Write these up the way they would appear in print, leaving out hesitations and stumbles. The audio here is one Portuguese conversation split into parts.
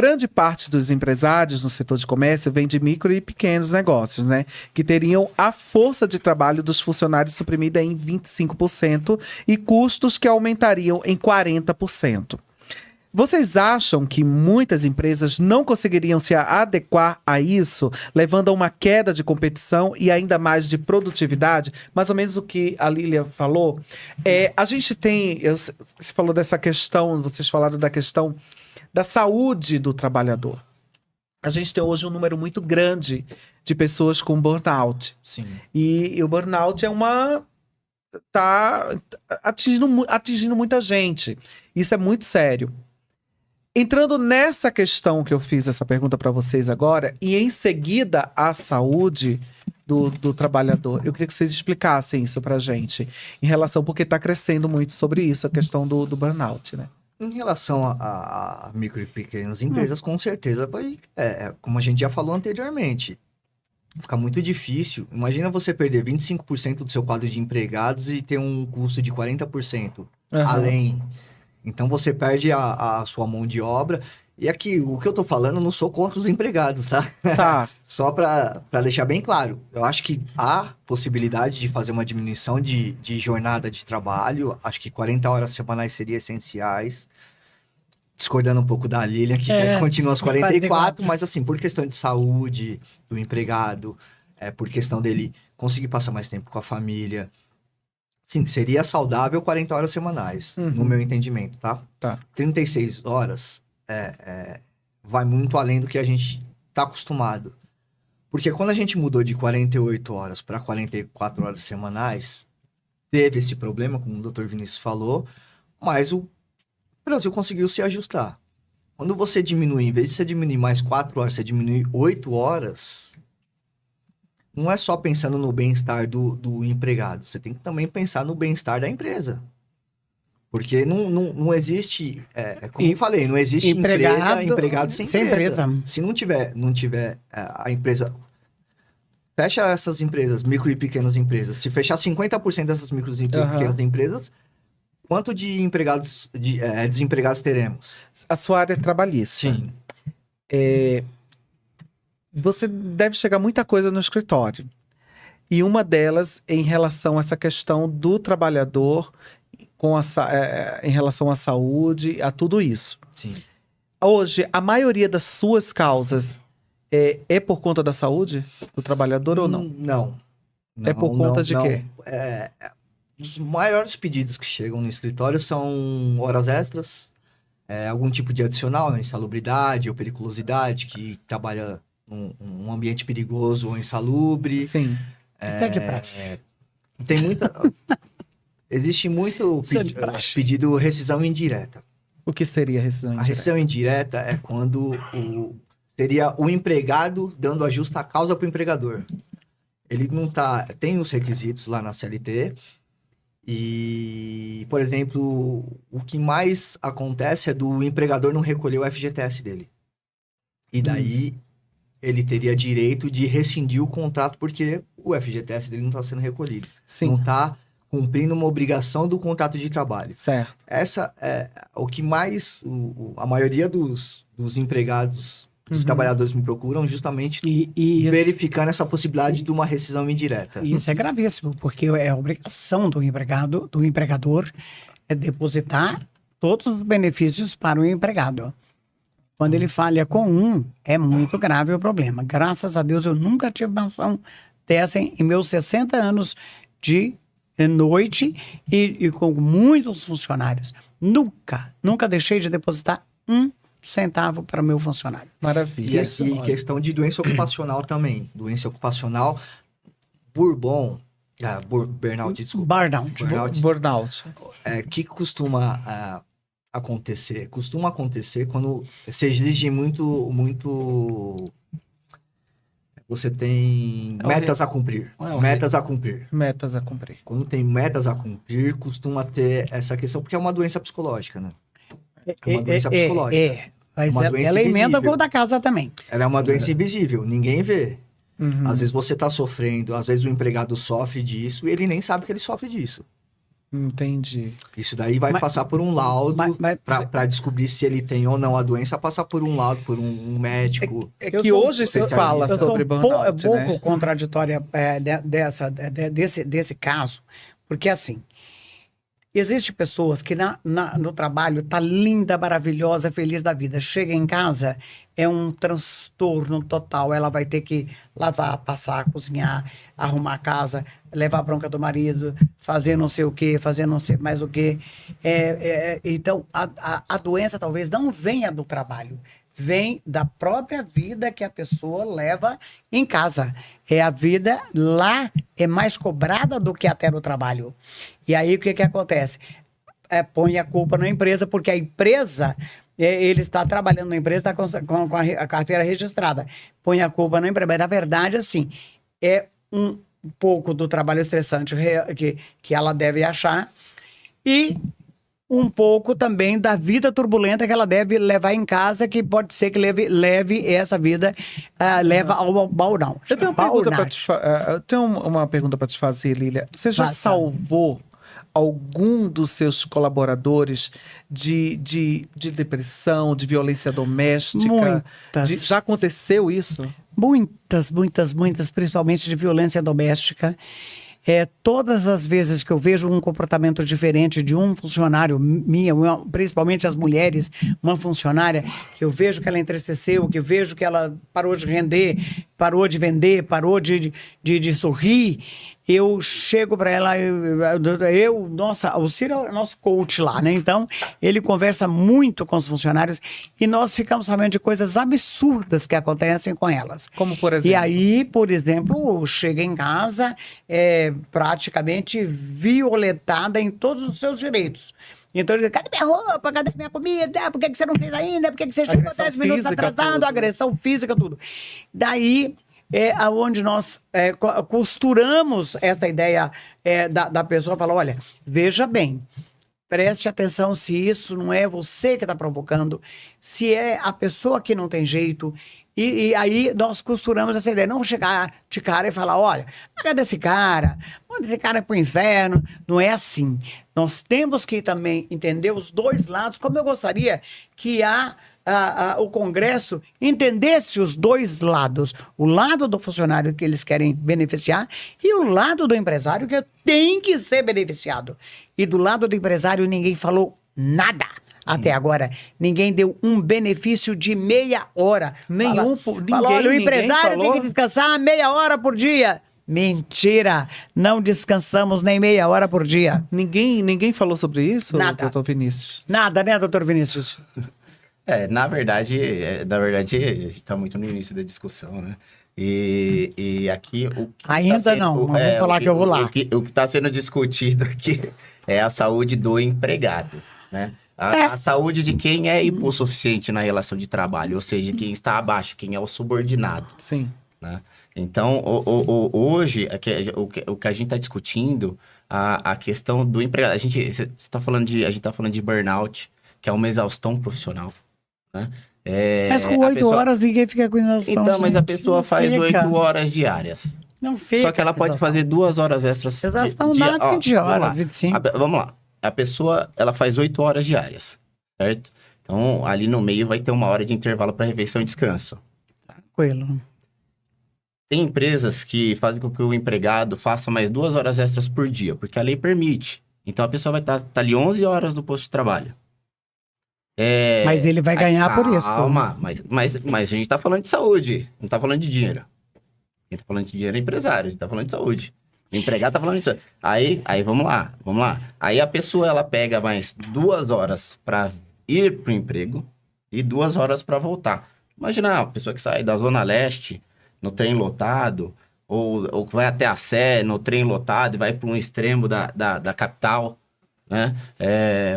Grande parte dos empresários no setor de comércio vem de micro e pequenos negócios, né? Que teriam a força de trabalho dos funcionários suprimida em 25% e custos que aumentariam em 40%. Vocês acham que muitas empresas não conseguiriam se adequar a isso, levando a uma queda de competição e ainda mais de produtividade? Mais ou menos o que a Lília falou. A gente tem... Você falou dessa questão, vocês falaram da questão da saúde do trabalhador. A gente tem hoje um número muito grande de pessoas com burnout. Sim. E o burnout tá atingindo muita gente. Isso é muito sério. Entrando nessa questão que eu fiz essa pergunta para vocês agora, e em seguida a saúde do trabalhador, eu queria que vocês explicassem isso pra gente, em relação, porque está crescendo muito sobre isso, a questão do burnout, né? Em relação a micro e pequenas empresas, com certeza vai, como a gente já falou anteriormente, fica muito difícil. Imagina você perder 25% do seu quadro de empregados e ter um custo de 40% além. Então você perde a sua mão de obra. E aqui, o que eu tô falando, não sou contra os empregados, tá? Tá. Só para deixar bem claro, eu acho que há possibilidade de fazer uma diminuição de jornada de trabalho. Acho que 40 horas semanais seriam essenciais. Discordando um pouco da Lília, que continua às 44, mas assim, por questão de saúde do empregado, por questão dele conseguir passar mais tempo com a família. Sim, seria saudável 40 horas semanais, no meu entendimento, tá? 36 horas vai muito além do que a gente tá acostumado. Porque quando a gente mudou de 48 horas para 44 horas semanais, teve esse problema, como o Dr. Vinícius falou, mas o Brasil conseguiu se ajustar. Quando você diminui, em vez de você diminuir mais 4 horas, você diminui 8 horas, não é só pensando no bem-estar do empregado, você tem que também pensar no bem-estar da empresa. Porque não existe, como eu falei, não existe empregado sem empresa. Se não tiver a empresa... Fecha essas empresas, micro e pequenas empresas. Se fechar 50% dessas micro e pequenas empresas, quanto de empregados, desempregados teremos? A sua área é trabalhista. Sim. Você deve chegar muita coisa no escritório. E uma delas em relação a essa questão do trabalhador em relação à saúde, a tudo isso. Sim. Hoje, a maioria das suas causas é por conta da saúde do trabalhador ou não? Não. É por conta de quê? Os maiores pedidos que chegam no escritório são horas extras, algum tipo de adicional, insalubridade ou periculosidade, que trabalha num ambiente perigoso ou insalubre. Sim. Isso é de praxe. Tem muita... Existe muito pedido rescisão indireta. O que seria rescisão indireta? A rescisão indireta é quando seria o empregado dando a justa causa para o empregador. Ele não tem os requisitos lá na CLT e, por exemplo, o que mais acontece é do empregador não recolher o FGTS dele. E daí ele teria direito de rescindir o contrato porque o FGTS dele não está sendo recolhido. Sim. Não está cumprindo uma obrigação do contrato de trabalho. Certo. Essa é o que mais... a maioria dos empregados, dos trabalhadores me procuram justamente verificando essa possibilidade de uma rescisão indireta. Isso é gravíssimo, porque é obrigação do empregador depositar todos os benefícios para o empregado. Quando ele falha com é muito grave o problema. Graças a Deus, eu nunca tive uma ação dessa em meus 60 anos de noite e com muitos funcionários. Nunca deixei de depositar centavo para o meu funcionário. Maravilha. E questão de doença ocupacional também. Doença ocupacional, burnout, desculpa. Burnout. Que costuma acontecer? Costuma acontecer quando você exige muito... Você tem metas a cumprir. Metas a cumprir. Quando tem metas a cumprir, costuma ter essa questão, porque é uma doença psicológica, né? É uma doença psicológica. Mas ela emenda com o da casa também. Ela é uma doença invisível, ninguém vê. Às vezes você está sofrendo, às vezes o empregado sofre disso e ele nem sabe que ele sofre disso. Entendi. Isso daí vai Mas- passar por um laudo mas- para descobrir se ele tem ou não a doença, passar por um laudo, por um médico. É Eu que sou- hoje se eu- fala eu Eu sou sobre um burnout, pouco né? contraditória desse caso, porque assim, existem pessoas que no trabalho tá linda, maravilhosa, feliz da vida. Chega em casa, é um transtorno total. Ela vai ter que lavar, passar, cozinhar, arrumar a casa, levar a bronca do marido, fazer não sei o quê, fazer não sei mais o quê. Então, a doença talvez não venha do trabalho. Vem da própria vida que a pessoa leva em casa. A vida lá é mais cobrada do que até no trabalho. E aí o que acontece? Põe a culpa na empresa, porque a empresa, ele está trabalhando na empresa, está com a carteira registrada. Põe a culpa na empresa. Mas, na verdade, assim, é um pouco do trabalho estressante que ela deve achar e um pouco também da vida turbulenta que ela deve levar em casa, que pode ser que leve essa vida, leva ao burnout. Eu tenho uma pergunta para te fazer, Lília. Você já Faça. salvou algum dos seus colaboradores de depressão, de violência doméstica? Muitas. Já aconteceu isso? Muitas, principalmente de violência doméstica. Todas as vezes que eu vejo um comportamento diferente de um funcionário principalmente as mulheres, uma funcionária, que eu vejo que ela entristeceu, que eu vejo que ela parou de render, parou de vender, parou de sorrir, eu chego para ela, o Ciro é o nosso coach lá, né? Então, ele conversa muito com os funcionários e nós ficamos sabendo de coisas absurdas que acontecem com elas. Como, por exemplo? E aí, por exemplo, chega em casa praticamente violentada em todos os seus direitos. Então ele diz, cadê minha roupa? Cadê minha comida? Por que você não fez ainda? Por que você chegou Agressão 10 minutos física, atrasado? tudo. Agressão física, tudo. Daí aonde nós costuramos essa ideia da pessoa, fala, olha, veja bem, preste atenção se isso não é você que está provocando, se é a pessoa que não tem jeito. E aí nós costuramos essa ideia. Não chegar de cara e falar, olha, cadê esse cara? Manda esse cara pro inferno. Não é assim. Nós temos que também entender os dois lados, como eu gostaria que o Congresso entendesse os dois lados. O lado do funcionário que eles querem beneficiar e o lado do empresário que tem que ser beneficiado. E do lado do empresário ninguém falou nada. Até agora, ninguém deu um benefício de meia hora. Ninguém, Olha, o ninguém empresário tem falou? que descansar meia hora por dia. Mentira! Não descansamos nem meia hora por dia. Ninguém falou sobre isso, Nada. doutor Vinícius? Nada, né, doutor Vinícius? Na verdade, a gente está muito no início da discussão, né? E aqui... Ainda não, mas vou falar que eu vou lá. O que está sendo discutido aqui é a saúde do empregado, né? A saúde de quem é hipossuficiente na relação de trabalho, ou seja, quem está abaixo, quem é o subordinado. Sim. Né? Então, hoje, o que a gente está discutindo, a questão do empregado. A gente está falando de burnout, que é uma exaustão profissional. Né? Mas com 8 horas ninguém fica com exaustão. Então, mas a gente. pessoa Não faz fica. 8 horas diárias. Não fica. Só que ela pode exaustão. fazer 2 horas extras. Exaustão dá 20 horas, vamos lá. 25. Vamos lá. A pessoa, ela faz 8 horas diárias, certo? Então, ali no meio vai ter 1 hora de intervalo para refeição e descanso. Tranquilo. Tem empresas que fazem com que o empregado faça mais 2 horas extras por dia, porque a lei permite. Então, a pessoa vai estar ali 11 horas no posto de trabalho. Mas ele vai ganhar por isso. Calma, mas a gente tá falando de saúde, não tá falando de dinheiro. Quem tá falando de dinheiro é empresário, a gente tá falando de saúde. O empregado tá falando disso. Aí vamos lá. Aí a pessoa, ela pega mais 2 horas para ir pro emprego e 2 horas para voltar. Imagina a pessoa que sai da Zona Leste no trem lotado, ou que vai até a Sé no trem lotado e vai para um extremo da capital, né?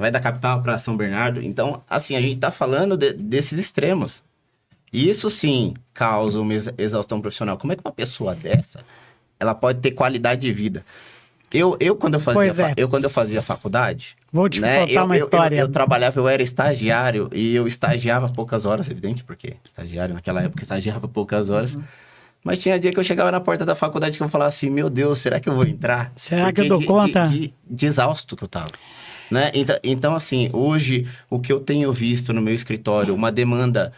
Vai da capital para São Bernardo. Então, assim, a gente tá falando desses extremos. E isso sim causa uma exaustão profissional. Como é que uma pessoa dessa, ela pode ter qualidade de vida? Eu quando eu fazia faculdade... Vou te contar uma história. Eu trabalhava, eu era estagiário e eu estagiava poucas horas, evidente, porque estagiário naquela época estagiava poucas horas. Mas tinha dia que eu chegava na porta da faculdade que eu falava assim, meu Deus, será que eu vou entrar? Será que eu dou conta? De exausto que eu tava. Né? Então, assim, hoje, o que eu tenho visto no meu escritório, uma demanda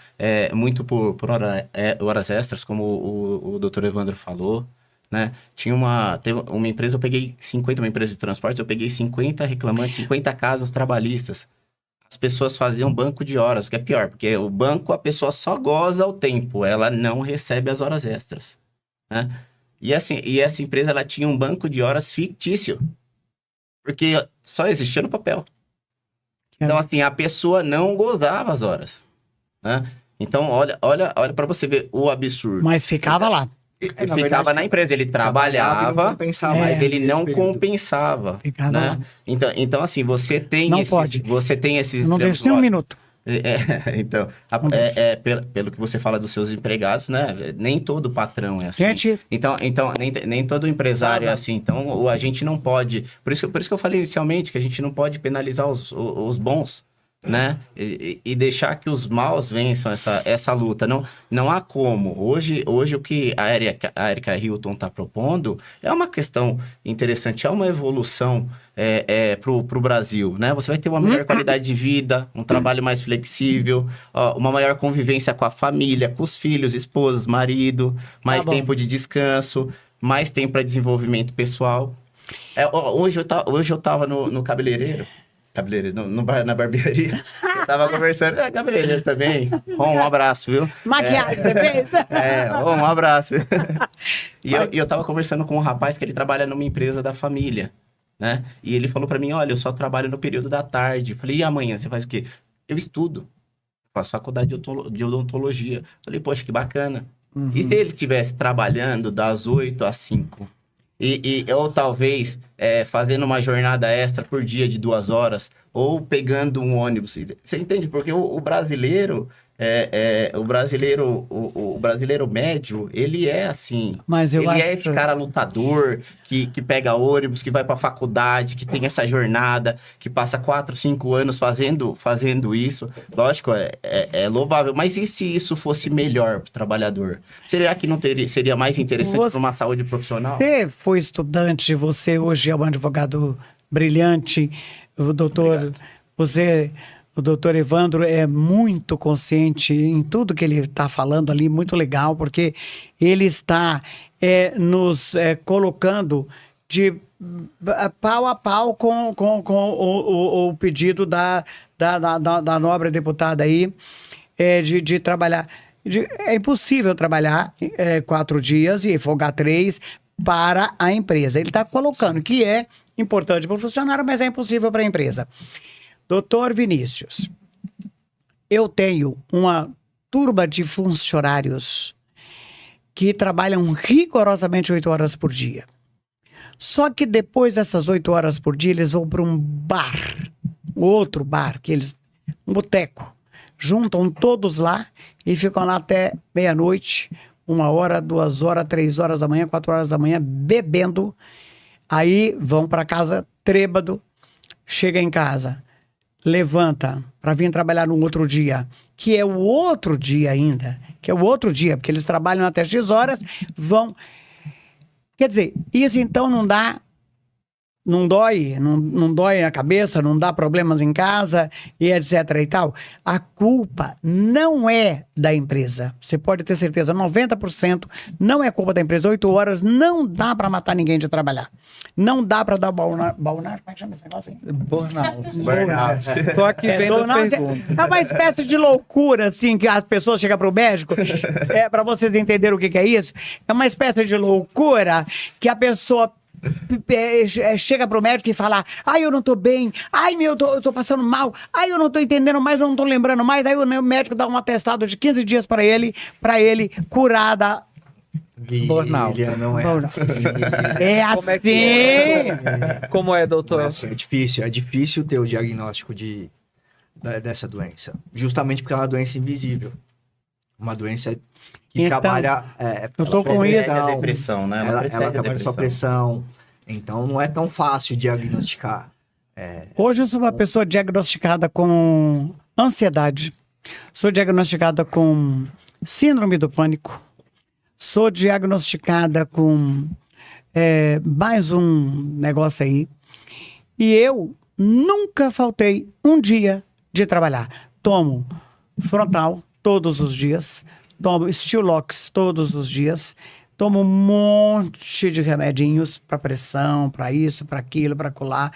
muito por horas extras, como o doutor Evandro falou, né? Teve uma empresa, eu peguei 50, uma empresa de transportes, eu peguei 50 reclamantes, 50 casos trabalhistas. As pessoas faziam banco de horas, o que é pior, porque o banco, a pessoa só goza o tempo, ela não recebe as horas extras, né? E essa empresa, ela tinha um banco de horas fictício, porque só existia no papel. Então, assim, a pessoa não gozava as horas, né? Então, olha para você ver o absurdo. Mas ficava lá. Ele ficava na empresa, ele trabalhava, mas ele não compensava. Ficava né? lá. Então, assim, você tem Não esses... pode. Você tem esses... Não deixa nem um minuto. Então, pelo que você fala dos seus empregados, né? Nem todo patrão é assim. Gente... Então nem todo empresário é assim. Então, a gente não pode... Por isso que eu falei inicialmente que a gente não pode penalizar os bons, né? E deixar que os maus vençam essa luta. Não há como. Hoje o que a Erika Hilton está propondo é uma questão interessante, é uma evolução pro Brasil, né? Você vai ter uma melhor qualidade de vida, um trabalho mais flexível, uma maior convivência com a família, com os filhos, esposas, marido, mais tempo de descanso, mais tempo para desenvolvimento pessoal. Hoje eu tava no cabeleireiro, na barbearia. Eu tava conversando, cabeleireiro também. Um abraço, viu? Maquiagem, você fez? Um abraço. E eu tava conversando com um rapaz que ele trabalha numa empresa da família, né? E ele falou pra mim, olha, eu só trabalho no período da tarde. Eu falei, e amanhã você faz o quê? Eu estudo. Faço faculdade de odontologia. Eu falei, poxa, que bacana. E se ele estivesse trabalhando das 8 às 5? Ou talvez fazendo uma jornada extra por dia de 2 horas, ou pegando um ônibus. Você entende? Porque o brasileiro, o brasileiro médio, ele é assim. Mas ele é esse cara lutador, que pega ônibus, que vai pra faculdade, que tem essa jornada, que passa 4, 5 anos fazendo isso. Lógico, é louvável. Mas e se isso fosse melhor pro trabalhador? Será que não seria mais interessante para uma saúde profissional? Você foi estudante, você hoje é um advogado brilhante, o doutor Evandro é muito consciente em tudo que ele está falando ali, muito legal, porque ele está nos colocando de pau a pau com o pedido da nobre deputada aí de trabalhar. É impossível trabalhar 4 dias e folgar 3 para a empresa. Ele está colocando que é importante para o funcionário, mas é impossível para a empresa. Doutor Vinícius, eu tenho uma turma de funcionários que trabalham rigorosamente 8 horas por dia. Só que depois dessas 8 horas por dia, eles vão para um bar, outro bar, um boteco. Juntam todos lá e ficam lá até meia-noite, 1 hora, 2 horas, 3 horas da manhã, 4 horas da manhã, bebendo. Aí vão para casa trêbado, chega em casa, levanta para vir trabalhar no outro dia, que é o outro dia ainda, porque eles trabalham até X horas, vão... Quer dizer, isso então não dói a cabeça, não dá problemas em casa e etc e tal. A culpa não é da empresa. Você pode ter certeza, 90% não é culpa da empresa. 8 horas não dá para matar ninguém de trabalhar. Não dá para dar burnout. Como é que chama esse negócio aí? Burnout. Tô aqui vendo as perguntas. É uma espécie de loucura, assim, que as pessoas chegam pro médico. Para vocês entenderem o que é isso. É uma espécie de loucura que a pessoa chega pro médico e fala, eu não tô bem, eu tô passando mal, eu não tô entendendo mais, eu não tô lembrando mais, aí o médico dá um atestado de 15 dias pra ele curar da... Burnout. Não é assim. É assim. Como é, doutor? É difícil ter o diagnóstico dessa doença, justamente porque é uma doença invisível. Uma doença que trabalha... eu tô com isso. A depressão, né? Ela trabalha sua pressão. Então, não é tão fácil diagnosticar. Hoje eu sou uma pessoa diagnosticada com ansiedade. Sou diagnosticada com síndrome do pânico. sou diagnosticada com mais um negócio aí. E eu nunca faltei um dia de trabalhar. Tomo frontal todos os dias, tomo Stilox todos os dias, tomo um monte de remedinhos para pressão, para isso, para aquilo, para colar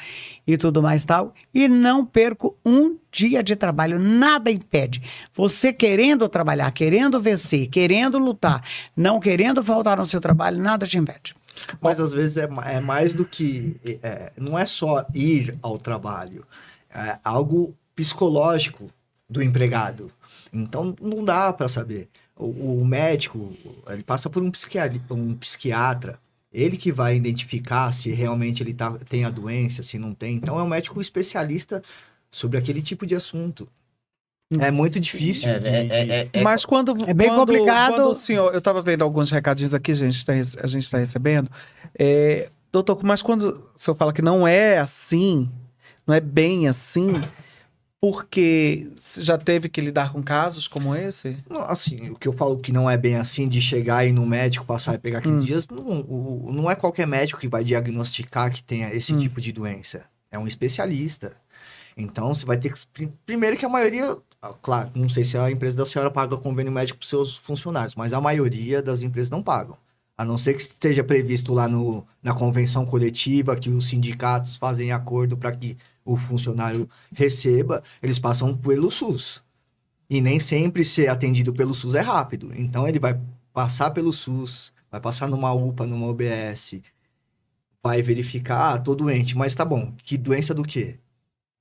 e tudo mais tal. E não perco um dia de trabalho, nada impede. Você querendo trabalhar, querendo vencer, querendo lutar, não querendo faltar no seu trabalho, nada te impede. Mas às vezes é mais do que... não é só ir ao trabalho. É algo psicológico do empregado. Então, não dá para saber. O médico, ele passa por um psiquiatra. Ele que vai identificar se realmente ele tem a doença, se não tem. Então, é um médico especialista sobre aquele tipo de assunto. É muito difícil. Mas quando... É bem complicado. Quando o senhor... Eu estava vendo alguns recadinhos aqui, a gente tá recebendo. Doutor, mas quando o senhor fala que não é assim, não é bem assim... Porque já teve que lidar com casos como esse? Não, assim, o que eu falo que não é bem assim, de chegar e ir no médico, passar e pegar 15 dias, não é qualquer médico que vai diagnosticar que tenha esse tipo de doença. É um especialista. Então, você vai ter que... Primeiro que a maioria... Claro, não sei se a empresa da senhora paga convênio médico para os seus funcionários, mas a maioria das empresas não pagam. A não ser que esteja previsto lá na convenção coletiva, que os sindicatos fazem acordo para que o funcionário receba, eles passam pelo SUS. E nem sempre ser atendido pelo SUS é rápido. Então, ele vai passar pelo SUS, vai passar numa UPA, numa OBS, vai verificar, tô doente, mas tá bom, que doença do quê?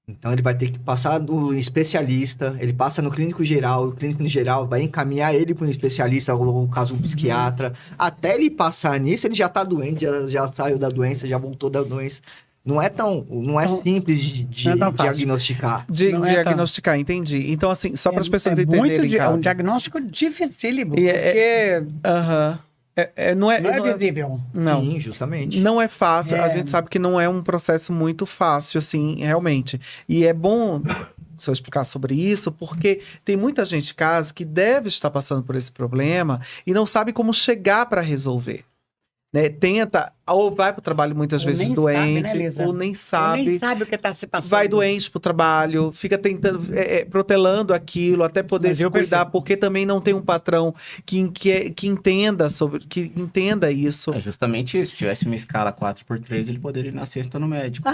Então, ele vai ter que passar no especialista, ele passa no clínico geral, o clínico geral vai encaminhar ele para um especialista, ou no caso, um psiquiatra. Até ele passar nisso, ele já tá doente, já saiu da doença, já voltou da doença. Não é simples de diagnosticar. Diagnosticar, entendi. Então, assim, só para as pessoas entenderem. É um diagnóstico dificílimo, E porque não é visível. Não. Sim, justamente. Não é fácil. A gente sabe que não é um processo muito fácil, assim, realmente. E é bom se eu explicar sobre isso, porque tem muita gente em casa que deve estar passando por esse problema e não sabe como chegar para resolver. Né? Tenta, ou vai para o trabalho muitas vezes doente, ou nem sabe. Ou nem sabe o que está se passando. Vai doente para o trabalho, fica tentando, protelando aquilo, até poder se cuidar, porque também não tem um patrão que entenda que entenda isso. É justamente isso. Se tivesse uma escala 4x3, ele poderia ir na sexta no médico.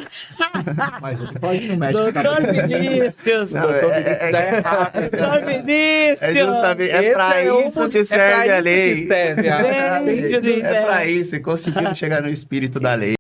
Mas ele pode ir no médico. Doutor Vinícius! Doutor Vinícius! É justamente, é para isso que serve a lei. Serve É para isso, e conseguiram chegar no espírito da lei.